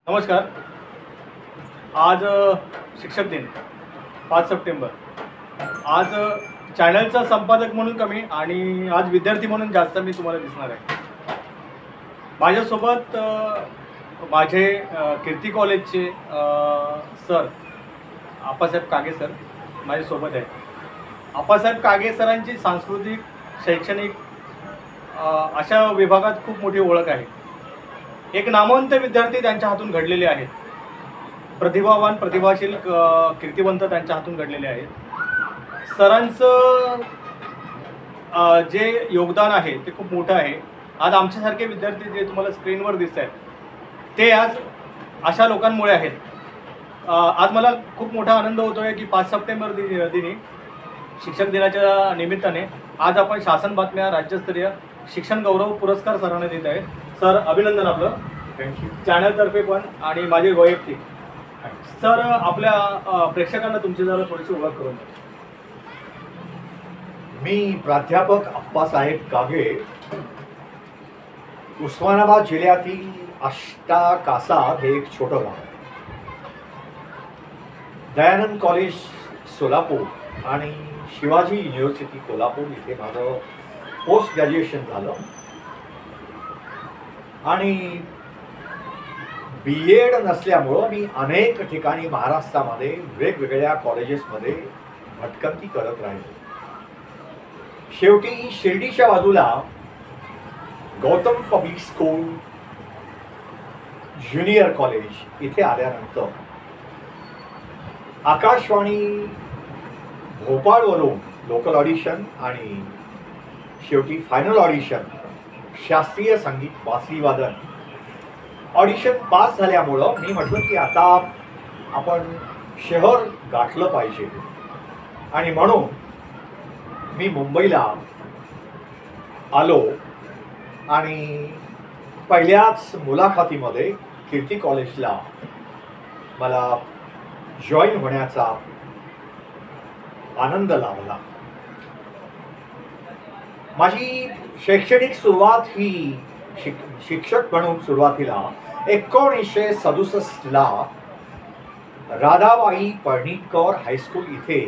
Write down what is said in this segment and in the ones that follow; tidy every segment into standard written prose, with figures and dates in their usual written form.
नमस्कार. आज शिक्षक दिन 5 सप्टेंबर. आज चॅनलचा संपादक म्हणून कमी आणि आज विद्यार्थी म्हणून जास्त मी तुम्हाला दिसणार आहे. माझ्यासोबत माझे कीर्ती कॉलेजचे सर आप्पासाहेब कागे सर माझ्यासोबत आहेत. आप्पासाहेब कागे सरांची सांस्कृतिक शैक्षणिक अशा विभागात खूप मोठी ओळख आहे. एक नामवंत विद्यार्थी त्यांच्या हातून घडलेले आहेत. प्रतिभावान प्रतिभाशील कीर्तिवंत त्यांच्या हातून घडलेले आहेत. सरांचं जे योगदान आहे ते खूप मोठं आहे. आज आमच्यासारखे विद्यार्थी जे तुम्हाला स्क्रीनवर दिसत आहेत ते आज अशा लोकांमुळे आहेत. आज मला खूप मोठा आनंद होतो आहे की 5 सप्टेंबर दिनी शिक्षक दिनाच्या निमित्ताने आज आपण शासन बातम्या राज्यस्तरीय शिक्षण गौरव पुरस्कार सरांना देत आहे. सर अभिनंदन आपलं. थँक्यू. चॅनलतर्फे पण आणि माझे वैयक्तिक. सर आपल्या प्रेक्षकांना तुमची जरा थोडीशी ओळख करून द्या. मी प्राध्यापक अप्पासाहेब कागे, उस्मानाबाद जिल्ह्यातील आष्टा कासार हे एक छोटं गाव. दयानंद कॉलेज सोलापूर आणि शिवाजी युनिव्हर्सिटी कोल्हापूर इथे माझं पोस्ट ग्रॅज्युएशन झालं आणि BEd नसल्यामुळं मी अनेक ठिकाणी महाराष्ट्रामध्ये वेगवेगळ्या कॉलेजेसमध्ये भटकंती करत राहिलो. शेवटी शिर्डीच्या बाजूला Gautam public school junior college इथे आल्यानंतर आकाशवाणी भोपाळवरून लोकल ऑडिशन आणि शेवटी फायनल ऑडिशन शास्त्रीय संगीत बासरी वादन ऑडिशन पास झाल्यामुळं मी म्हटलं की आता आपण शहर गाठलं पाहिजे आणि म्हणून मी मुंबईला आलो आणि पहिल्याच मुलाखतीमध्ये कीर्ती कॉलेजला मला जॉईन होण्याचा आनंद लाभला. माझी शैक्षणिक सुरुवात ही शिक्षक म्हणून सुरुवातीला 1967 राधाबाई पळणीकर हायस्कूल इथे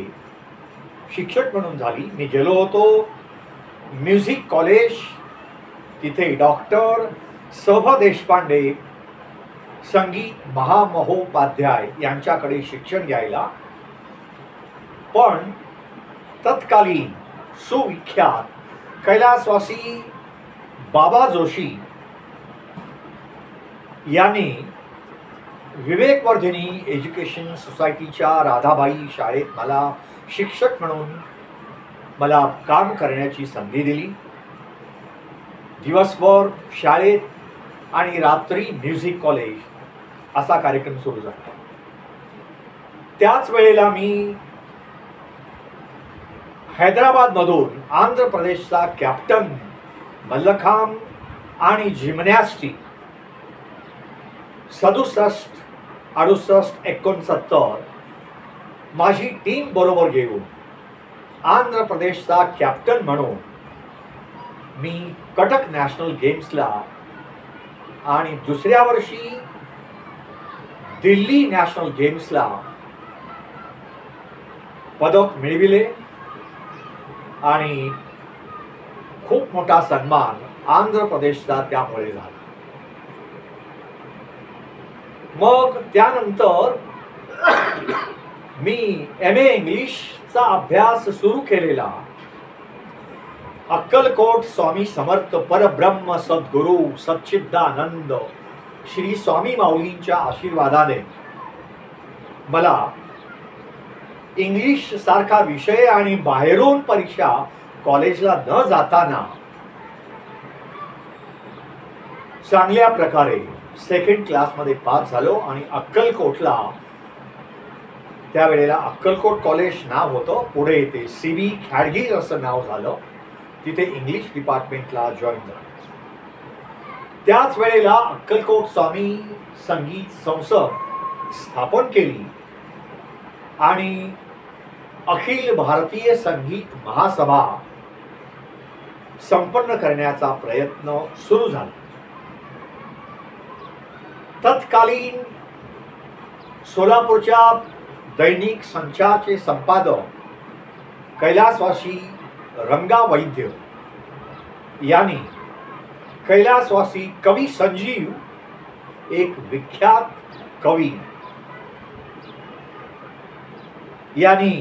शिक्षक म्हणून झाली. मी गेलो होतो म्युझिक कॉलेज तिथे डॉक्टर सभ देशपांडे संगीत महामहोपाध्याय यांच्याकडे शिक्षण घ्यायला. पण तत्कालीन सुविख्यात कैलासवासी बाबा जोशी यांनी विवेकवर्धिनी एज्युकेशन सोसायटीच्या राधाबाई शाळेत मला शिक्षक म्हणून मला काम करण्याची संधी दिली. दिवसभर शाळेत आणि रात्री म्युझिक कॉलेज असा कार्यक्रम सुरू झाला. त्याच वेळेला मी हैदराबादमधून आंध्र प्रदेशचा कॅप्टन मल्लखांब आणि जिम्नॅस्टिक 67, 68, 69 माझी टीम बरोबर घेऊन आंध्र प्रदेशचा कॅप्टन म्हणून मी कटक नॅशनल गेम्सला आणि दुसऱ्या वर्षी दिल्ली नॅशनल गेम्सला पदक मिळविले आणि खूप मोठा सन्मान आंध्र प्रदेशचा त्यामुळे झाला. मग त्यानंतर मी MA इंग्लिशचा अभ्यास सुरू केलेला अक्कलकोट स्वामी समर्थ परब्रह्म सद्गुरू सच्चिदानंद श्री स्वामी माऊलींच्या आशीर्वादाने मला इंग्लिश सारखा विषय आणि बाहेरून परीक्षा कॉलेजला न जाताना चांगल्या प्रकारे सेकंड क्लासमध्ये पास झालो आणि अक्कलकोटला त्यावेळेला अक्कलकोट कॉलेज नाव होतं, पुढे ते CB खॅडगीर असं नाव झालं. तिथे इंग्लिश डिपार्टमेंटला जॉईन झालो. त्याच वेळेला अक्कलकोट स्वामी संगीत संसद स्थापन केली आणि अखिल भारतीय संगीत महासभा संपन्न करण्याचा प्रयत्न सुरू झाला. तत्कालीन सोलापूरच्या दैनिक संचारचे संपादक कैलासवासी रंगा वैद्य यांनी कैलासवासी कवी संजीव, एक विख्यात कवी, यांनी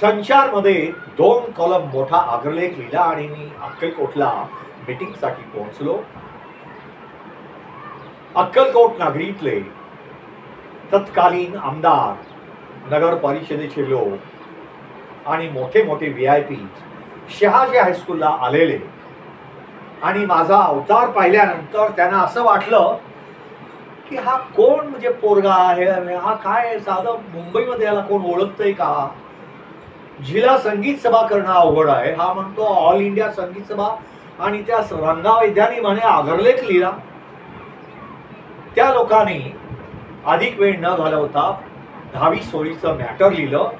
संचारमध्ये 2 कॉलम मोठा अग्रलेख लिहिला आणि मी अक्कलकोटला मीटिंगसाठी पोहोचलो. अक्कलकोट नगरीतले तत्कालीन आमदार, नगर परिषदेचे लोक आणि मोठे मोठे VIP शहाजी हायस्कूलला आलेले आणि माझा अवतार पाहिल्यानंतर त्यांना असं वाटलं की हा कोण म्हणजे पोरगा आहे, हा काय साधं मुंबईमध्ये याला कोण ओळखतंय का, जिल्हा संगीत सभा करणं अवघड आहे, हा म्हणतो ऑल इंडिया संगीत सभा, आणि त्या रंगा वैद्यानी म्हणे अग्रलेख लिहिला. त्या लोकांनी अधिक वेळ न घालवता 10-20 मॅटर लिहिलं.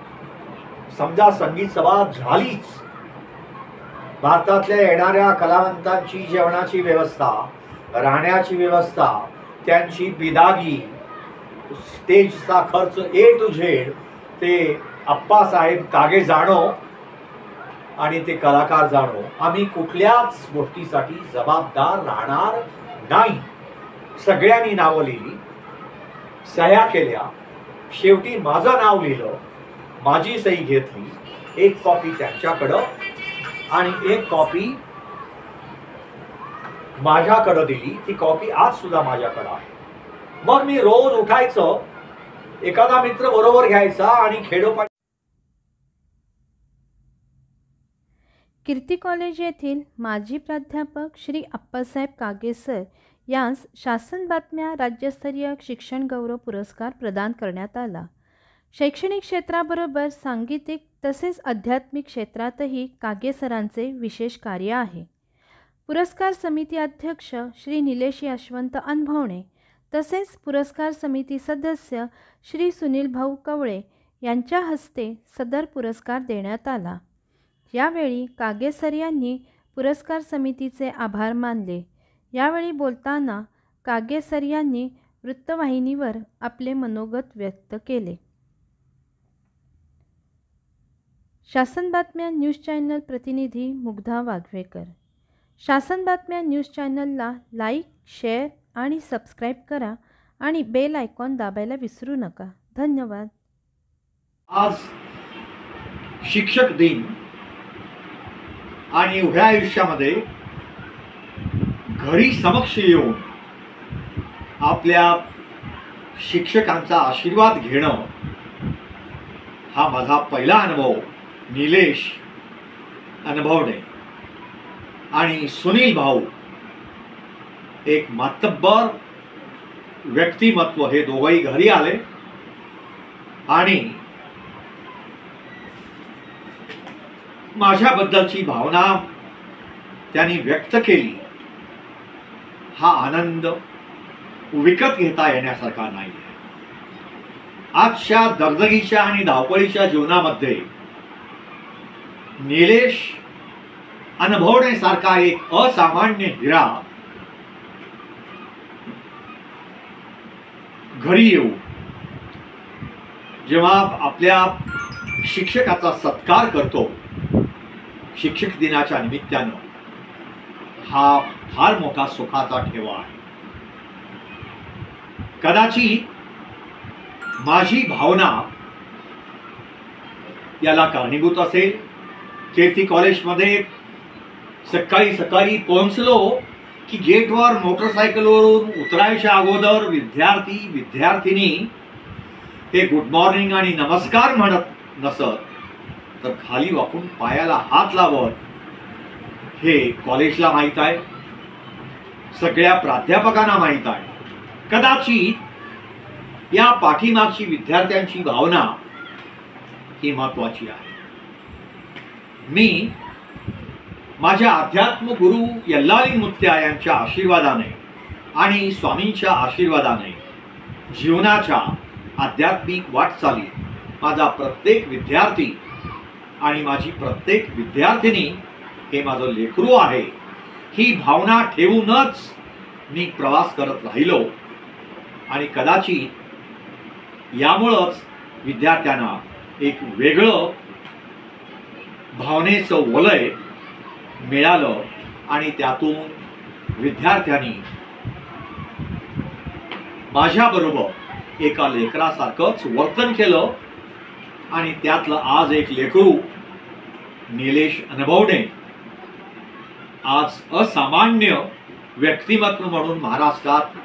समजा संगीत सभा झालीच. भारतातल्या येणाऱ्या कलावंतांची जेवणाची व्यवस्था, राहण्याची व्यवस्था, त्यांची बिदागी, स्टेजचा खर्च A to Z ते अप्पासाहेब कागे जाणो आणि ते कलाकार जाणो, आम्ही कुठल्याच गोष्टीसाठी जबाबदार राहणार नाही. सगळ्यांनी नावं लिहिली, सह्या केल्या. शेवटी माझं नाव लिहिलं, माझी सही घेतली, एक कॉपी त्यांच्याकडं आणि एक कॉपी माझ्याकडं दिली. ती कॉपी आज सुद्धा माझ्याकडं आहे. मग मी रोज उठायचं, एखादा मित्र बरोबर घ्यायचा आणि खेडोपाडी. कीर्ती कॉलेज येथील माजी प्राध्यापक श्री अप्पासाहेब कागे सर यांस शासन बातम्या राज्यस्तरीय शिक्षण गौरव पुरस्कार प्रदान करण्यात आला. शैक्षणिक क्षेत्राबरोबर सांगीतिक तसेच आध्यात्मिक क्षेत्रातही कागे सरांचे विशेष कार्य आहे. पुरस्कार समिती अध्यक्ष श्री निलेश यशवंत अनभवणे तसेच पुरस्कार समिती सदस्य श्री सुनील भाऊ कवळे यांच्या हस्ते सदर पुरस्कार देण्यात आला. यावेळी कागे सर यांनी पुरस्कार समितीचे आभार मानले. यावेळी बोलताना कागे सर यांनी वृत्तवाहिनीवर आपले मनोगत व्यक्त केले. शासन बातम्या न्यूज चॅनल प्रतिनिधी मुग्धा वाघवेकर. शासन बातम्या न्यूज चॅनलला लाईक, शेअर आणि सबस्क्राईब करा आणि बेल आयकॉन दाबायला विसरू नका. धन्यवाद. आज शिक्षक दिन आणि उभ्या आयुष्यामध्ये घरी समक्ष येऊन आपल्या शिक्षकांचा आशीर्वाद घेणं हा माझा पहिला अनुभव. निलेश अनुभवणे आणि सुनील भाऊ, एक मातब्बर व्यक्तिमत्व, हे दोघंही घरी आले आणि माझ्याबद्दलची भावना त्यांनी व्यक्त केली. हा आनंद विकत घेता येण्यासारखा नाही. आजच्या दगदगीच्या आणि धावपळीच्या जीवनामध्ये निलेश अनुभवण्यासारखा एक असामान्य हिरा घरी येऊ, जेव्हा आपल्या शिक्षकाचा सत्कार करतो शिक्षक दिनाच्या निमित्तानं, हा फार मोठा सुखाचा ठेवा आहे. कदाचित माझी भावना याला कारणीभूत असेल. कीर्ती कॉलेजमध्ये सकाळी सकाळी पोहोचलो की गेटवर मोटरसायकलवरून उतरायच्या अगोदर विद्यार्थी विद्यार्थिनी हे गुड मॉर्निंग आणि नमस्कार म्हणत नसत, तर खाली वाकून पायाला हात लावत. हे कॉलेजला माहीत आहे, सगळ्या प्राध्यापकांना माहीत आहे. कदाचित या पाठीमागची विद्यार्थ्यांची भावना ही महत्वाची आहे. मी माझ्या अध्यात्म गुरु यल्लाली मुत्या यांच्या आशीर्वादाने आणि स्वामींच्या आशीर्वादाने जीवनाच्या आध्यात्मिक वाटचालीत माझा प्रत्येक विद्यार्थी आणि माझी प्रत्येक विद्यार्थिनी हे माझं लेकरू आहे, ही भावना ठेवूनच मी प्रवास करत राहिलो आणि कदाचित यामुळंच विद्यार्थ्यांना एक वेगळं भावनेचं वलय मिळालं आणि त्यातून विद्यार्थ्यांनी माझ्याबरोबर एका लेकरासारखंच वर्तन केलं आणि त्यातलं आज एक लेकरू निलेश अनुभवणे आज असामान्य व्यक्तिमत्व म्हणून महाराष्ट्रात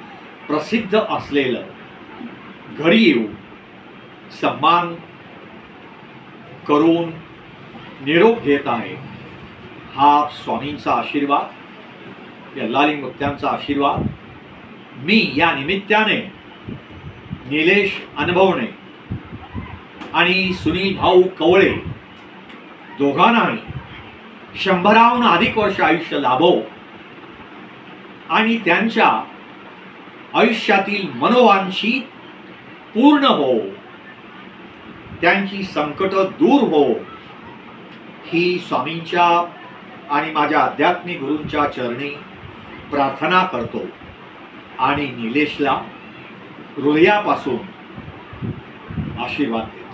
प्रसिद्ध असलेलं घरी येऊन सन्मान करून निरोप घेत आहे. हा स्वामींचा आशीर्वाद, यल्लालिंग मुक्त्यांचा आशीर्वाद मी या निमित्ताने निलेश अनुभवणे आणि सुनील भाऊ कवळे दोघांनाही 100हून अधिक वर्ष आयुष्य लाभो आणि त्यांच्या आयुष्यातील मनोवांछित पूर्ण हो, त्यांची संकट दूर हो, ही स्वामींच्या आणि माझ्या आध्यात्मिक गुरूंच्या चरणी प्रार्थना करतो आणि निलेशला हृदयापासून आशीर्वाद देतो.